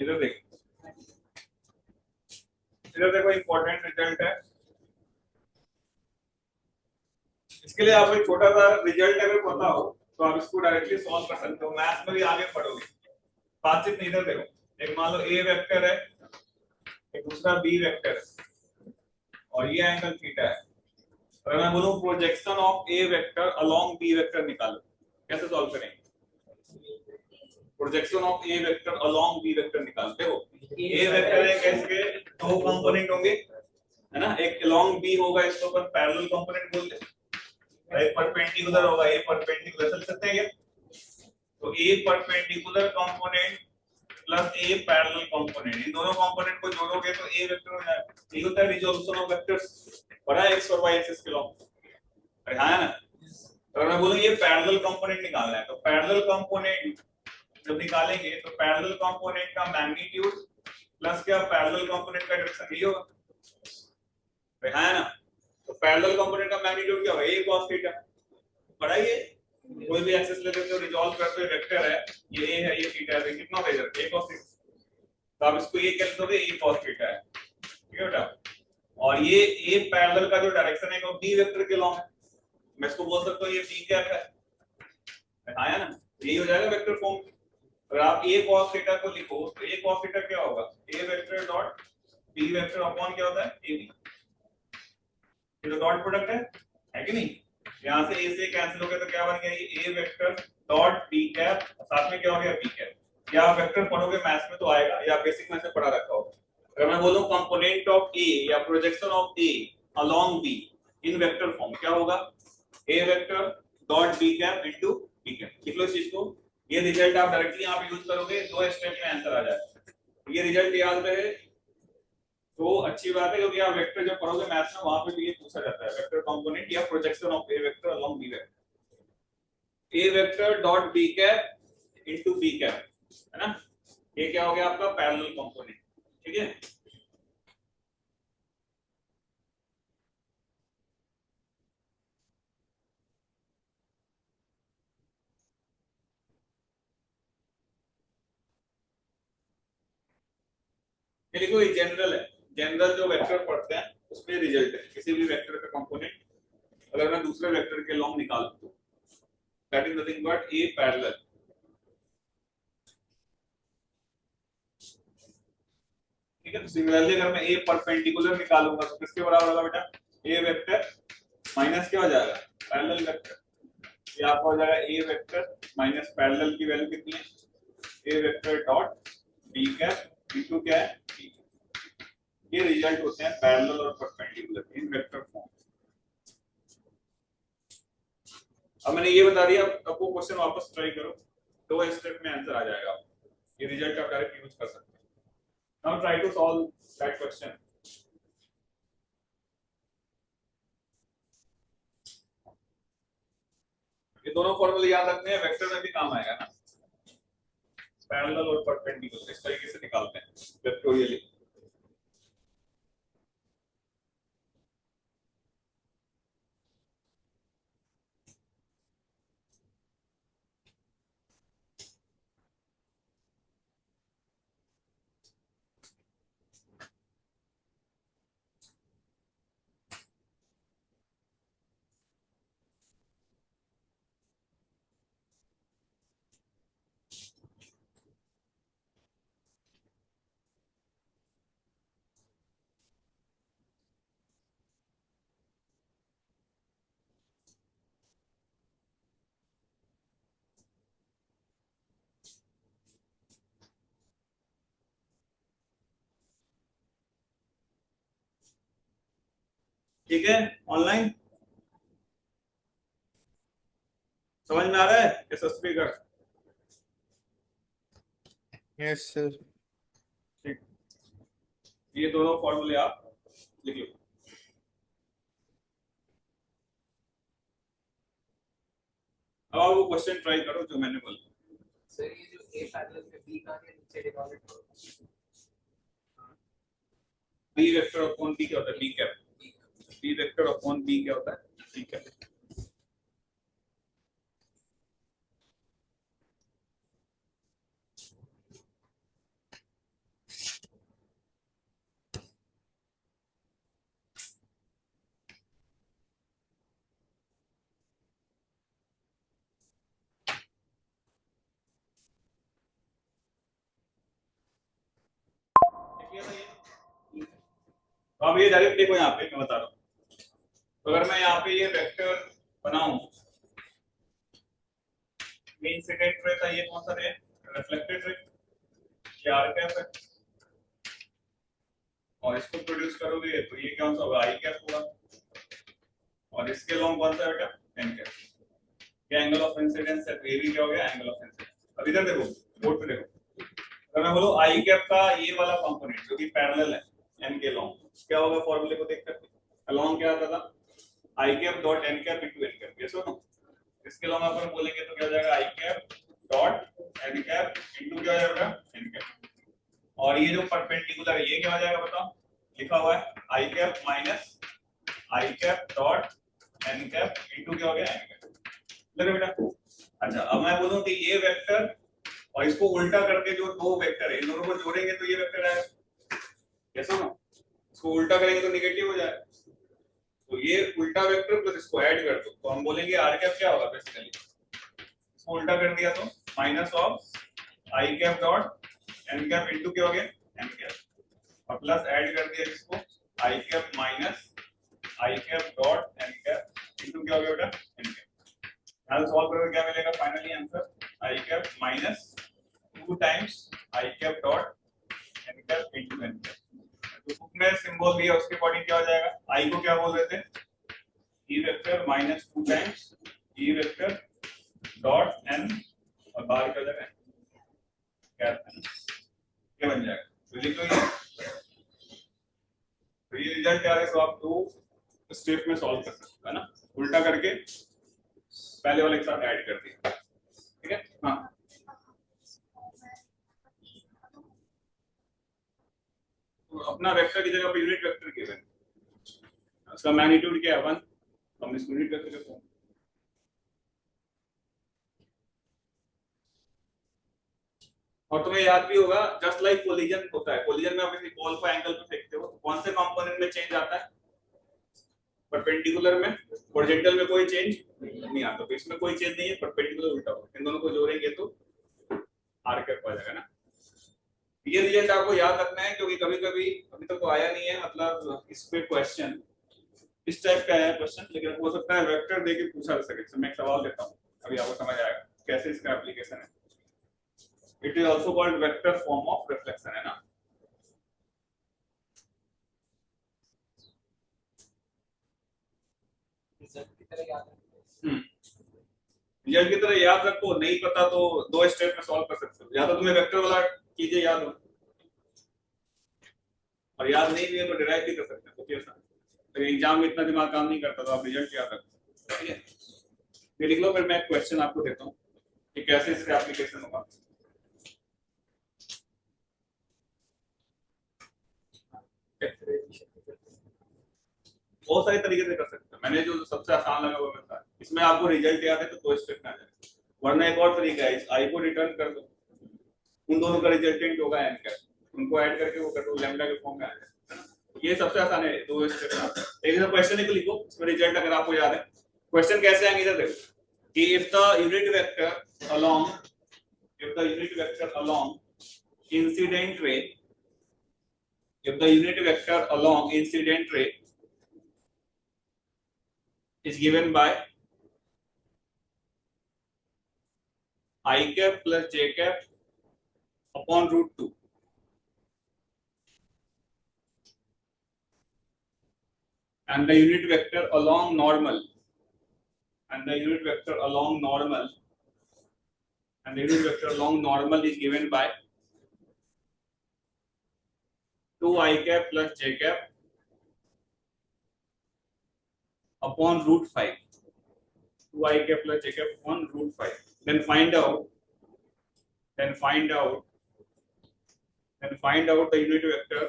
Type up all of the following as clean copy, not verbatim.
इधर देखो, इधर देखो इंपॉर्टेंट रिजल्ट है। इसके लिए आपको एक छोटा सा रिजल्ट अगर पता हो तो आप इसको डायरेक्टली सॉल्व कर सकते हो, मैथ्स में भी आगे पढ़ोगे। बातचीत नहीं, इधर देखो, एक मान लो ए वेक्टर है, एक दूसरा बी वेक्टर है और ये एंगल थीटा है। अगर मैं बोलूं projection of A vector along B vector निकालो, कैसे सॉल्व करेंगे? Projection of A vector along B vector निकालते हो। ए वेक्टर है, कैसे दो कंपोनेंट होंगे, है ना, एक अलोंग बी होगा, इसको अपन पैरेलल कंपोनेंट बोलते हैं, एक परपेंडिकुलर होगा, ए परपेंडिकुलर चल सकते हैं क्या? तो ए परपेंडिकुलर कंपोनेंट प्लस ए पैरेलल कंपोनेंट, इन दोनों कंपोनेंट को जोड़ोगे तो ए वेक्टर हो जाएगा। ये होता है रिजोल्यूशन ऑफ वेक्टर्स, बड़ा एक्स और वाई एक्सिस के लॉ। अरे हाँ ना, अगर मैं बोलूं ये पैरेलल कंपोनेंट निकालना है तो पैरेलल कंपोनेंट जब निकालेंगे तो पैरेलल कंपोनेंट का मैग्नीट्यूड प्लस क्या पैरेलल कंपोनेंट का डायरेक्शन, ये होगा। अरे हाँ ना, तो पैरेलल कंपोनेंट का मैग्नीट्यूड क्या होगा, a cos थीटा। बड़ा ये कोई भी एक्सिस ले लेते हो, रिजॉल्व करते हो, वेक्टर है, ये a है, ये थीटा है, तो कितना हो जाएगा a cos थीटा। तो आप इसको ये कह दोगे a cos थीटा है, ठीक है बेटा। और ये a पैरेलल का जो डायरेक्शन है वो b वेक्टर के लॉन्ग है, मैं इसको बोल सकता हूं ये b कैप है, आया ना, यही हो जाएगा वेक्टर फॉर्म। अगर आप a cos थीटा को लिखो तो a cos थीटा क्या होगा, a vector dot b vector upon क्या होता है ab, ये तो डॉट प्रोडक्ट है कि नहीं। यहां से a से कैंसिल हो गया तो क्या बन गया, ये a vector dot b cap, साथ में क्या हो गया b कैप। या आप वेक्टर पढ़ोगे मैथ्स में तो आएगा, या बेसिक में से पढ़ा रखा होगा। अगर मैं बोलूं कंपोनेंट ऑफ a या projection of a along b in vector form, क्या होगा, a vector dot b cap into b cap. लिख लो इस चीज को, ये रिजल्ट आप डायरेक्टली यहां पे यूज करोगे, दो स्टेप में आंसर आ जाएगा। ये रिजल्ट याद रहे तो अच्छी बात है, क्योंकि आप वेक्टर जब पढ़ोगे मैथ्स में वहां पे भी ये पूछा जाता है, वेक्टर कंपोनेंट या projection of A vector along B vector, A vector dot B cap into B cap, है ना। ये क्या हो गया आपका पैरेलल कंपोनेंट, ठीक है। ये देखो ये जनरल है, जनरल जो वेक्टर पढ़ते हैं उसमें रिजल्ट है, किसी भी वेक्टर का कंपोनेंट अगर मैं दूसरे वेक्टर के लॉन्ग निकाल दूं, that is nothing but A parallel, ठीक है। तो सिमिलरली अगर मैं ए परपेंडिकुलर निकालूंगा तो किसके बराबर होगा बेटा, ए वेक्टर माइनस क्या हो जाएगा पैरेलल वेक्टर, ये आपका हो जाएगा ए वेक्टर माइनस पैरेलल की वैल्यू कितनी है, A vector dot B cap into क्या है b। ये रिजल्ट होते हैं पैरेलल और परपेंडिकुलर इन वेक्टर फॉर्म। अब मैंने ये बता दिया, अब वो क्वेश्चन वापस ट्राई करो, दो स्टेप में आंसर आ जाएगा, ये रिजल्ट आप डायरेक्ट यूज कर सकते हैं। Now try to solve that question. ये दोनों फॉर्मूले याद रखने हैं, वेक्टर में भी काम आएगा ना, पैरेलल और परपेंडिकुलर इस तरीके से निकालते हैं वेक्टोरियली। ठीक है, ऑनलाइन समझ में आ रहा है कैसे स्पीकर, यस सर। ठीक। ये दोनों फॉर्मूले आप लिख लो। अब आप वो क्वेश्चन ट्राई करो जो मैंने बोला। सर ये जो ए पैरेलल में बी का है नीचे डिवाइड करो, बी वेक्टर अपॉन बी क्या होता है B cap, B vector upon B क्या होता है बी कैप। किया था ये। तो अब ये डायरेक्ट देखो यहाँ पे मैं बता रहा हूँ, तो अगर मैं यहाँ पे ये वेक्टर बनाऊं, इंसिडेंट रे था, ये कौन सा रे, रिफ्लेक्टेड रे, ये आर कैप है, और इसको प्रोड्यूस करोगे तो ये कौन सा होगा, आई कैप होगा, और इसके लॉन्ग कौन सा बेटा, एन कैप। ये एंगल ऑफ इंसिडेंस है, ये भी क्या हो गया, एंगल ऑफ इंसिडेंस। अब इधर देखो, बोर्ड पे देखो, अगर मैं बोलूं आई कैप का ये वाला कंपोनेंट जो कि पैरेलल है एन के लॉन्ग, क्या होगा, फॉर्मूले को देख करके लॉन्ग क्या आता था, I cap dot N cap into N cap, ये सुनो, इसके लॉन्ग अपन बोलेंगे तो क्या हो जाएगा, I cap dot N cap into क्या हो जाएगा, एन कैप। और ये जो परपेंडिकुलर है ये क्या हो जाएगा बताओ, लिखा हुआ है I cap minus I cap dot N cap into क्या हो गया, एन कैप। देखो बेटा, अच्छा अब मैं बोलूं कि ये वेक्टर और इसको उल्टा करके जो दो वेक्टर है इन दोनों को जोड़ेंगे तो ये वेक्टर आएगा, कैसा ना, इसको उल्टा करेंगे तो नेगेटिव हो जाएगा, तो ये उल्टा वेक्टर प्लस इसको ऐड कर दो तो हम बोलेंगे आर कैप क्या होगा, बेसिकली इसको उल्टा कर दिया तो minus of I cap dot N cap into क्या हो गया, एन कैप, और प्लस ऐड कर दिया इसको I cap minus I cap dot N cap into क्या हो गया बेटा, एन कैप। यहां सॉल्व करोगे क्या मिलेगा, finally answer I cap minus 2 times I cap dot N cap into N cap. तो बुक में सिंबल भी है, उसके अकॉर्डिंग क्या हो जाएगा, आई को क्या बोल रहे थे, E vector minus 2 times E vector dot N, और बाहर क्या हो जाएगा, कैप एन, ये बन जाएगा। तो लिख लो ये, तो ये रिजल्ट क्या है, तो आप 2 स्टेप में सॉल्व कर सकते हो, है ना, उल्टा करके पहले वाले के साथ ऐड कर दिया, ठीक है। हाँ तो अपना वेक्टर की जगह पे यूनिट वेक्टर गिवन, उसका मैग्नीट्यूड क्या है 1, हम इसको यूनिट वेक्टर लिखते हैं। और तुम्हें याद भी होगा जस्ट लाइक कोलिजन होता है, कोलिजन में आप किसी बॉल को एंगल पे फेंकते हो तो कौन से कंपोनेंट में चेंज आता है, परपेंडिकुलर में, हॉरिजॉन्टल में कोई चेंज नहीं आता, तो इसमें कोई चेंज नहीं है, परपेंडिकुलर उल्टा होगा, इन दोनों को जोड़ेंगे तो आर कैप आ जाएगा ना। ये रिजल्ट आपको याद रखना है क्योंकि कभी कभी अभी तक तो आया नहीं है, मतलब इस पे क्वेश्चन इस टाइप का है क्वेश्चन, लेकिन हो सकता है वेक्टर देके पूछा जा सके। मैं एक सवाल देता हूँ, अभी आपको समझ आएगा कैसे इसका एप्लीकेशन है। It is also called vector form of reflection, है ना। रिजल्ट की तरह याद रखो, रिजल्ट की तरह याद रखो, नहीं पता तो 2 स्टेप में सॉल्व कर सकते हो, या तो तुम्हें वेक्टर वाला चीजें याद हो, और याद नहीं भी है तो डिराइव भी कर सकते हो, तो कैसा, तो एग्जाम में इतना दिमाग काम नहीं करता, तो आप रिजल्ट याद रखो, ठीक है। ये लिख लो, फिर मैं क्वेश्चन आपको देता हूँ कि कैसे इसका एप्लीकेशन होगा। बहुत सारे तरीके से कर सकते हैं, मैंने जो सबसे आसान लगा वो बताया, इसमें आपको रिजल्ट याद है तो 2 स्टेप में आ जाएगा, वरना एक और तरीका है, इस आई को रिटर्न कर दो, उन दोनों का रिजल्टेंट होगा एन का, उनको ऐड करके वो कर दो, लैम्डा के फॉर्म में आ जाएगा, है ना। ये सबसे आसान है, 2 स्टेप में। एक तो क्वेश्चन ही लिखो, इसमें रिजल्ट अगर आपको याद है, क्वेश्चन कैसे आएंगे इधर देखो, कि if the unit vector along incident ray, if the unit vector along incident ray is given by I cap plus j cap upon root 2, and the unit vector along normal is given by 2 I cap plus j cap upon root 5, 2 I cap plus j cap upon root 5. Then find out the unit vector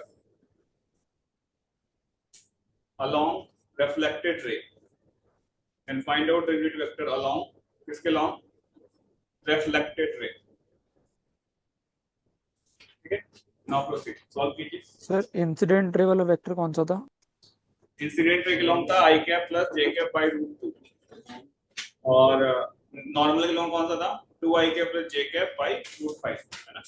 along reflected ray, and find out the unit vector along किसके along reflected ray, ठीक है। Now proceed, solve कीजिए। Sir incident ray वाला vector कौन सा था? Incident ray के along था I cap plus J cap by root 2, और नॉर्मल के लॉन्ग कौन सा था 2 I cap plus J cap by root 5, है ना।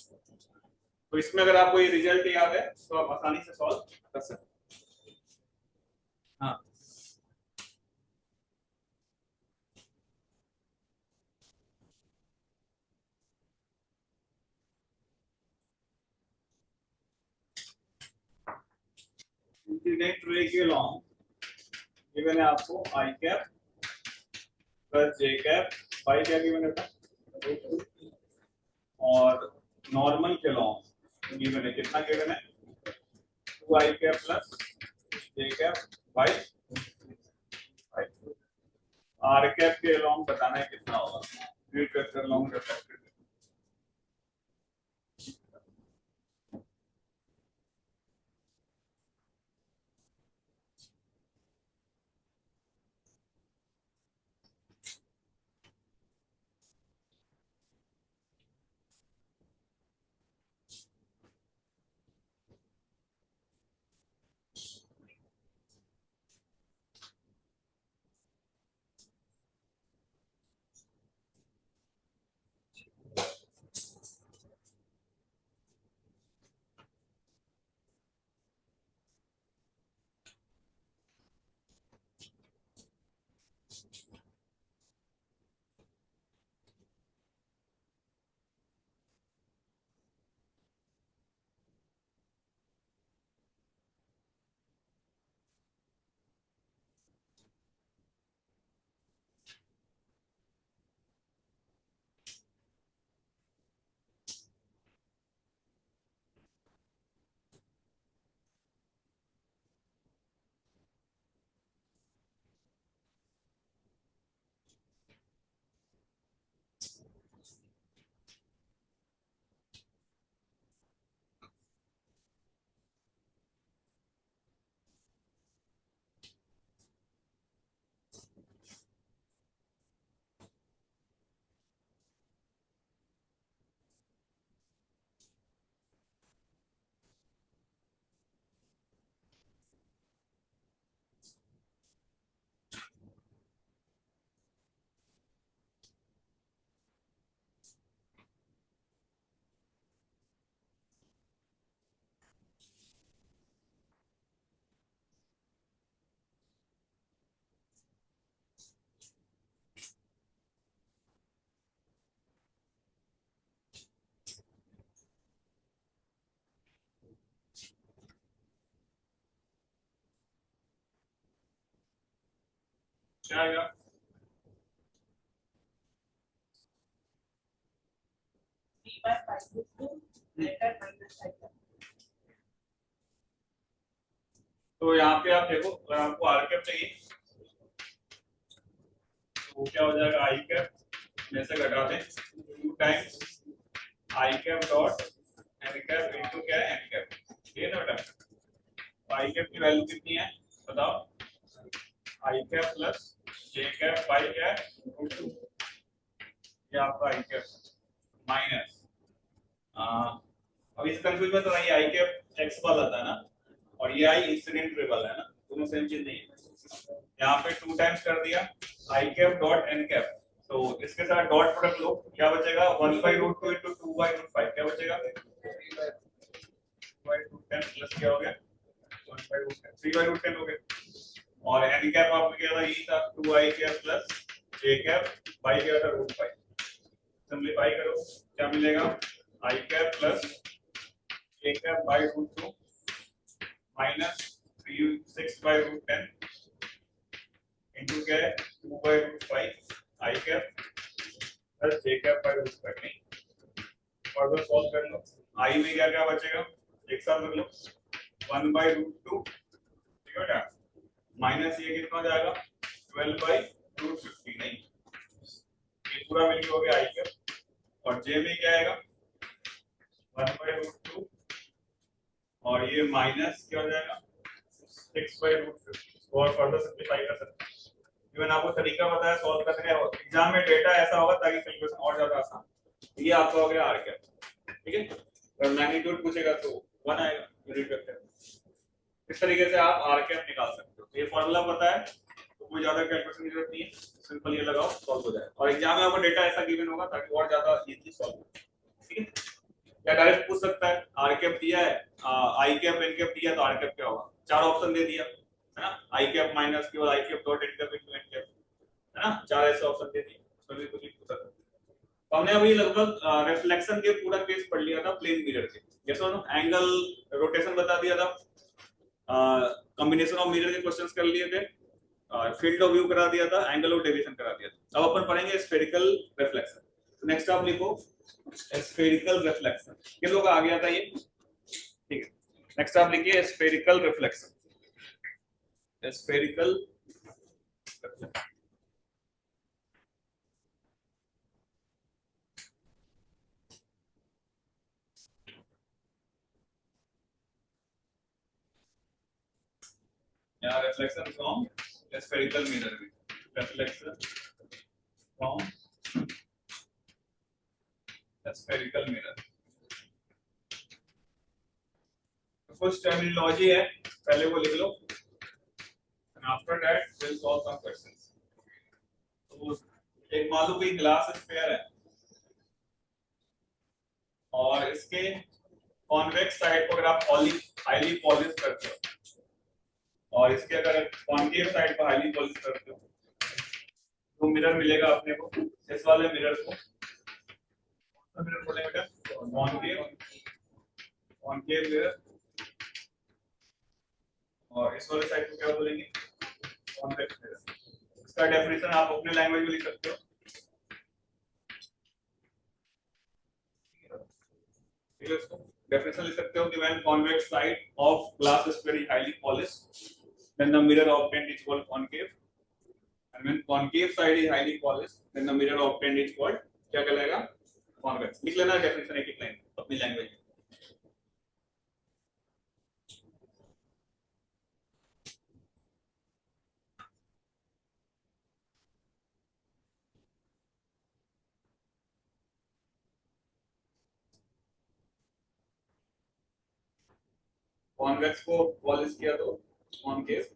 तो इसमें अगर आपको ये रिजल्ट याद है तो आप आसानी से सॉल्व कर सकते हैं। हाँ इंसिडेंट रे के लॉन्ग गिवन है आपको I cap plus J cap by क्या गिवन था और नॉर्मल के लॉन्ग गिवन है कितना गिवन है 2 I cap plus J cap by R cap के लॉन्ग बताना है कितना होगा यूनिट वेक्टर लॉन्ग रिफ्लेक्टेड क्या आएगा तो यहाँ पे आप देखो अगर आपको आर कैप चाहिए तो क्या हो जाएगा आई कैप में से घटा दें 2 times I cap dot N cap into क्या है एन कैप ये ना बेटा आई कैप की वैल्यू कितनी है बताओ I cap plus J cap by क्या है रूट 2 ये आपका आई कैप माइनस अब इस कंफ्यूजन तो नहीं आई कैप एक्स वाला था ना और ये आई इंसिडेंट रे वाला है ना दोनों सेम चीज नहीं है यहाँ पे 2 टाइम्स कर दिया आई कैप डॉट एन कैप तो इसके साथ डॉट प्रोडक्ट लो क्या बचेगा 1/√2 into 2/√5 क्या बचेगा 2/√10 प्लस क्या हो गया 1/√10 3/√10 हो गया और एन कैप आपने क्या था यही था 2i cap plus j cap by क्या था √5 सिंपलीफाई करो क्या मिलेगा i cap plus j cap by √2 minus 6/√10 into क्या है 2/√5 i cap plus j cap by √5 नहीं फर्दर सॉल्व कर लो i में क्या क्या बचेगा एक साथ रख लो 1/√2 ठीक है ना माइनस ये कितना हो जाएगा 12/√50 नहीं ये पूरा वैल्यू हो गया i कैप और j में क्या आएगा 1/√2 और ये माइनस क्या हो जाएगा 6/√50 और फर्दर सिंपलीफाई कर सकते हैं इवन आपको तरीका बताया सॉल्व करने का एग्जाम में डेटा ऐसा होगा ताकि कैलकुलेशन और ज्यादा आसान ये आपका हो गया आर कैप ठीक है और मैग्नीट्यूड पूछेगा तो 1 आएगा यूनिट वेक्टर इस तरीके से आप आर कैप निकाल सकते हो ये फॉर्मूला पता है तो कोई ज्यादा कैलकुलेशन की जरूरत नहीं है सिंपल ये लगाओ सॉल्व हो जाएगा और एग्जाम में आपको डेटा ऐसा गिवन होगा ताकि और ज्यादा इजीली सॉल्व हो ठीक है या डायरेक्ट पूछ सकता है आर कैप दिया है, आई कैप एन कैप दिया, तो आर कैप क्या होगा, चार ऑप्शन दे दिया है ना, आई कैप माइनस केवल I cap dot N cap into N cap, है ना, चार ऐसे ऑप्शन दे दिए, उसमें भी कुछ नहीं पूछ सकता। तो हमने अभी लगभग रिफ्लेक्शन के पूरा केस पढ़ लिया था प्लेन मिरर के, जैसे एंगल रोटेशन बता दिया था, कॉम्बिनेशन ऑफ मिरर के क्वेश्चंस कर लिए थे, फील्ड ऑफ व्यू करा दिया था, एंगल ऑफ डेविएशन करा दिया था। अब अपन पढ़ेंगे स्फेरिकल रिफ्लेक्शन। तो नेक्स्ट आप लिखो स्फेरिकल रिफ्लेक्शन, किन लोगों का आ गया था ये, ठीक है। नेक्स्ट आप लिखिए spherical reflection, spherical reflection. Yeah, reflection from a spherical mirror. Reflection from a spherical mirror. कुछ टर्मिनोलॉजी है, पहले वो लिख लो, and after that we'll solve some questions. तो एक मान लो कोई ग्लास स्फीयर है और इसके कॉन्वेक्स साइड को अगर आप हाईली पॉलिश करते हो और इसके अगर कॉन्केव साइड को हाईली पॉलिश करते हो तो मिरर मिलेगा अपने को, इस वाले मिरर को मिरर बोलेंगे बेटा, कॉन्केव मिरर, और इस वाले साइड को क्या बोलेंगे, कॉन्वेक्स मिरर। इसका डेफिनेशन आप अपने लैंग्वेज में लिख सकते हो, ठीक है, इसको डेफिनेशन लिख सकते हो कि when convex side of glass is very highly polished then the mirror obtained is called concave, and when concave side is highly polished then the mirror obtained is called क्या कहलाएगा, convex। लिख लेना definition एक एक line अपनी language में। Convex को polish किया तो कॉन्केव,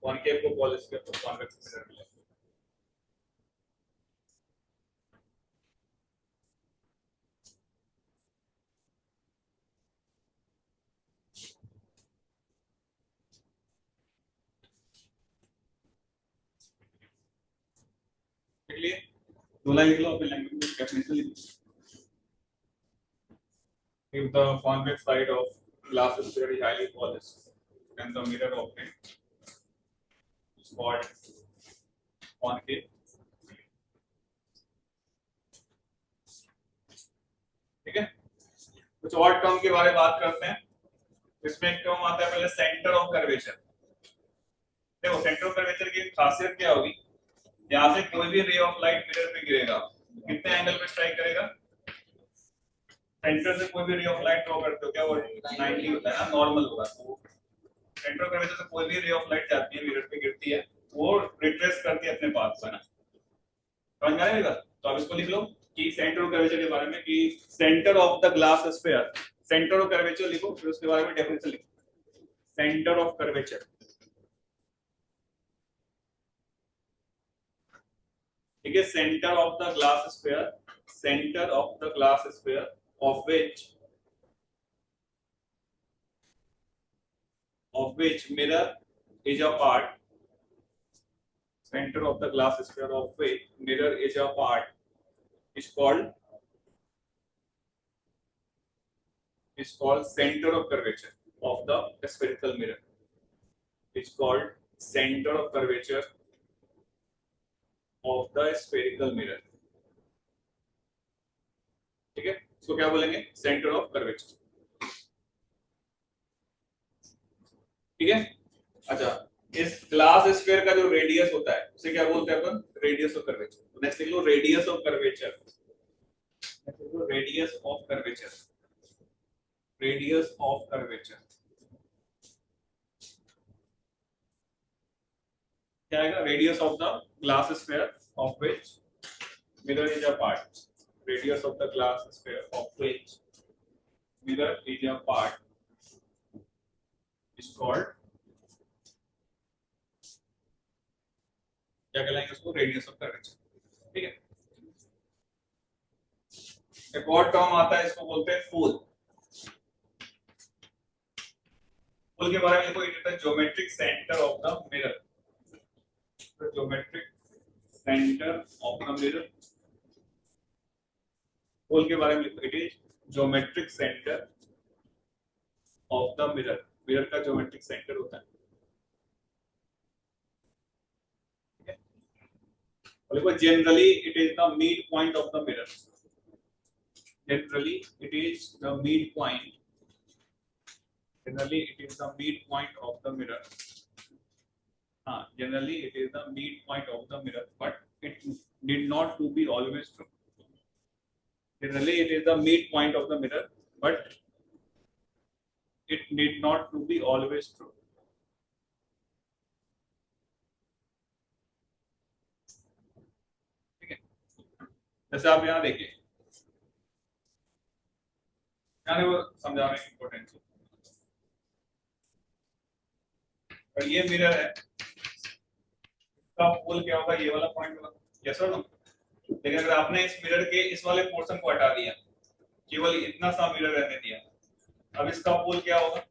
कॉन्केव को पॉलिश किया तो कॉन्वेक्स मिरर मिलेगा। लिए दो लाइन लिख लो अपनी लैंग्वेज में, डेफिनेशन लिख लो। If the convex side of glass is very highly polished then the mirror obtained is called concave, ठीक है। कुछ और टर्म के बारे में बात करते हैं, इसमें एक टर्म आता है पहले सेंटर ऑफ कर्वेचर। देखो सेंटर ऑफ कर्वेचर की खासियत क्या होगी, यहाँ से कोई भी रे ऑफ लाइट मिरर पे गिरेगा कितने एंगल पे स्ट्राइक करेगा, सेंटर से कोई भी रे ऑफ लाइट ड्रॉ करते हो क्या वो 90 होता है ना, नॉर्मल होगा, तो सेंटर ऑफ कर्वेचर से कोई भी रे ऑफ लाइट जाती है मिरर पे गिरती है वो रिट्रेस करती है अपने पाथ को, है ना, समझ में आ रहा है मेरी बात। तो आप इसको लिख लो कि सेंटर ऑफ कर्वेचर के बारे में कि centre of the glass sphere, centre of curvature लिखो, फिर उसके बारे में डेफिनेशन लिखो, सेंटर ऑफ कर्वेचर, ठीक है। Centre of the glass sphere, centre of the glass sphere of which mirror is a part, center of the glass sphere of which mirror is a part is called center of curvature of the spherical mirror, is called center of curvature of the spherical mirror, ठीक है। इसको क्या बोलेंगे, centre of curvature, ठीक है। अच्छा, इस glass sphere का जो रेडियस होता है उसे क्या बोलते हैं अपन, रेडियस ऑफ कर्वेचर। तो नेक्स्ट लिख लो radius of curvature, radius of curvature, radius of curvature क्या आएगा, radius of the glass sphere of which mirror is a part, radius of the glass sphere of which mirror is a part is called क्या कहलाएंगे उसको, radius of curvature, ठीक है। एक और term आता है, इसको बोलते हैं फूल। फूल के बारे में लिखो, it is the geometric centre of the mirror. Geometric centre of the mirror, फूल के बारे में लिखो, it is geometric centre of the mirror. Mirror का ज्योमेट्रिक सेंटर होता है। लिखो generally it is the mid point of the mirror. Generally it is the mid point, generally it is the midpoint of the mirror. Generally it is the midpoint of the mirror, but it did not to be always true. Generally it is the midpoint of the mirror, but it need not to be always true. ठीक है, जैसे आप यहाँ देखिए, यहाँ वो समझाने की इम्पोर्टेंस है। और ये मिरर है, इसका पोल क्या होगा, ये वाला पॉइंट होगा, यस और नो। लेकिन अगर आपने इस मिरर के इस वाले पोर्शन को हटा दिया, केवल इतना सा मिरर रहने दिया, अब इसका पोल क्या होगा।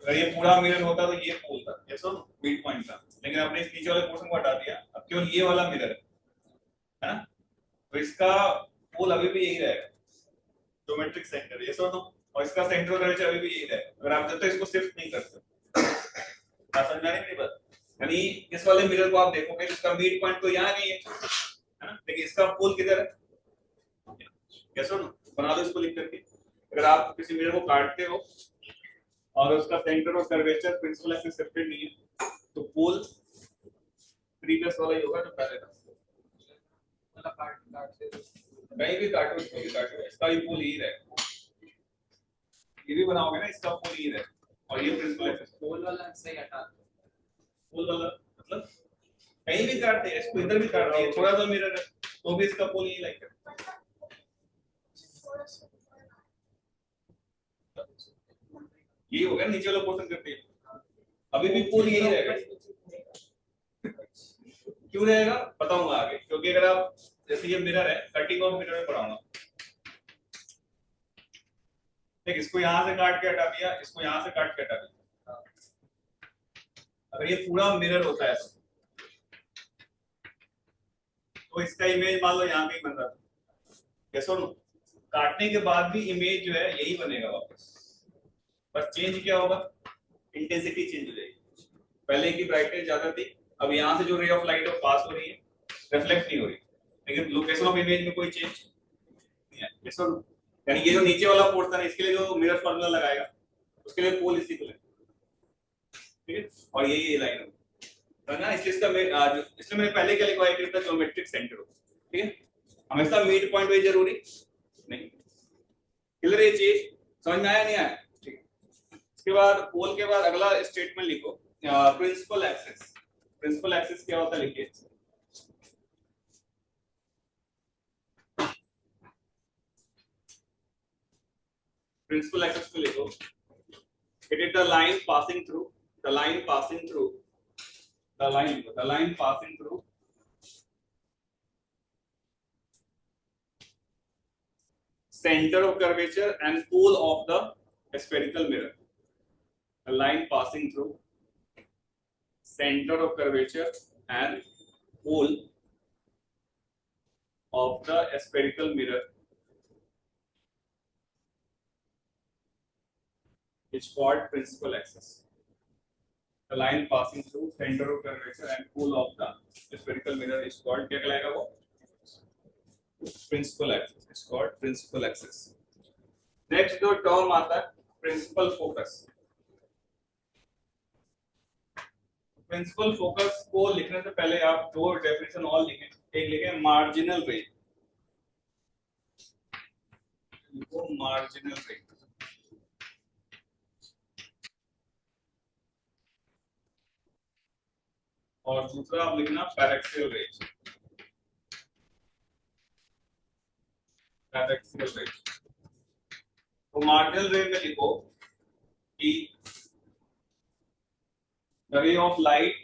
अगर ये पूरा मिरर होता तो ये पोल था, यस और नो, मिड पॉइंट था। लेकिन आपने इस नीचे वाले पोर्शन को हटा दिया, अब केवल ये वाला मिरर है ना, तो इसका पोल अभी भी यही रहेगा, ज्योमेट्रिक सेंटर, यस और नो। और इसका सेंटर कर्वेचर अभी भी यही रहेगा, अगर आप जब तक इसको शिफ्ट नहीं करते। बात समझ में आ रही है मेरी बात? यानी इस वाले मिरर को आप देखोगे, इसका मिड पॉइंट तो यहाँ नहीं है ना, लेकिन इसका पोल किधर है, यस और नो। बना दो इसको लिख करके। अगर आप किसी मिरर को काटते हो और उसका सेंटर और कर्वेचर प्रिंसिपल एक्सिस शिफ्टेड नहीं है, तो पोल प्रीवियस वाला ही होगा जो पहले था। मतलब काट से कहीं भी काटो, इसको भी काटो, इसका भी पोल यही रहेगा। ये भी बनाओगे ना, इसका पोल यही रहेगा, और ये प्रिंसिपल एक्सिस। पोल वाला सही हटा दो। पोल वाला मतलब कहीं भी काटते हैं, इसको इधर भी काटते हैं, थोड़ा सा मिरर है तो भी इसका पोल यही लाइक है। ये हो गया नीचे वाला पोर्शन करते हैं, अभी भी पोल यही रहेगा। क्यों रहेगा बताऊंगा आगे, क्योंकि अगर आप जैसे ये मिरर है, कटिंग ऑफ मिरर में पढ़ाऊंगा। देख, इसको यहां से काट के हटा दिया, इसको यहां से काट के हटा दिया। अगर ये पूरा मिरर होता है तो इसका इमेज मान लो यहाँ कहीं बन रहा था, कैसे नो, काटने के बाद भी इमेज जो है यही बनेगा वापस, बस चेंज क्या होगा, इंटेंसिटी चेंज हो जाएगी। पहले की ब्राइटनेस ज्यादा थी, अब यहाँ से जो रे ऑफ लाइट पास हो रही है, रिफ्लेक्ट नहीं हो रही, लेकिन लोकेशन ऑफ इमेज में कोई चेंज नहीं है, कैसे नो। यानी ये जो नीचे वाला पोर्शन है, इसके लिए जो मिरर फार्मूला लगाएगा, उसके लिए पोल इसी को लेगा, ठीक है। और ये लाइन है ना, इसलिए इसलिए मैंने पहले क्या लिखवाया था, ज्योमेट्रिक सेंटर, ठीक है। हमेशा मिड पॉइंट पे जरूरी नहीं। क्लियर है ये चीज, समझ में आया नहीं आया, ठीक है। इसके बाद पोल के बाद अगला स्टेटमेंट लिखो, प्रिंसिपल एक्सिस। प्रिंसिपल एक्सिस क्या होता है लिखिए, प्रिंसिपल एक्सिस को लिखो, it is the line passing through, the line passing through, the line passing through center of curvature and pole of the spherical mirror. The line passing through center of curvature and pole of the spherical mirror is called principal axis. The line passing through center of curvature and pole of the spherical mirror is called, क्या कहलाएगा वो, principal axis, is called principal axis. Next जो term आता है principal focus. Principal focus को लिखने से पहले आप दो डेफिनेशन और लिखें, एक लिखें marginal ray, वो marginal ray, और दूसरा आप लिखना पैरेक्सियल रे, पैरेक्सियल रे। तो मार्जिनल रे में लिखो कि the ray of light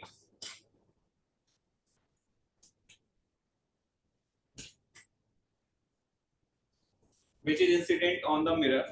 which is incident on the mirror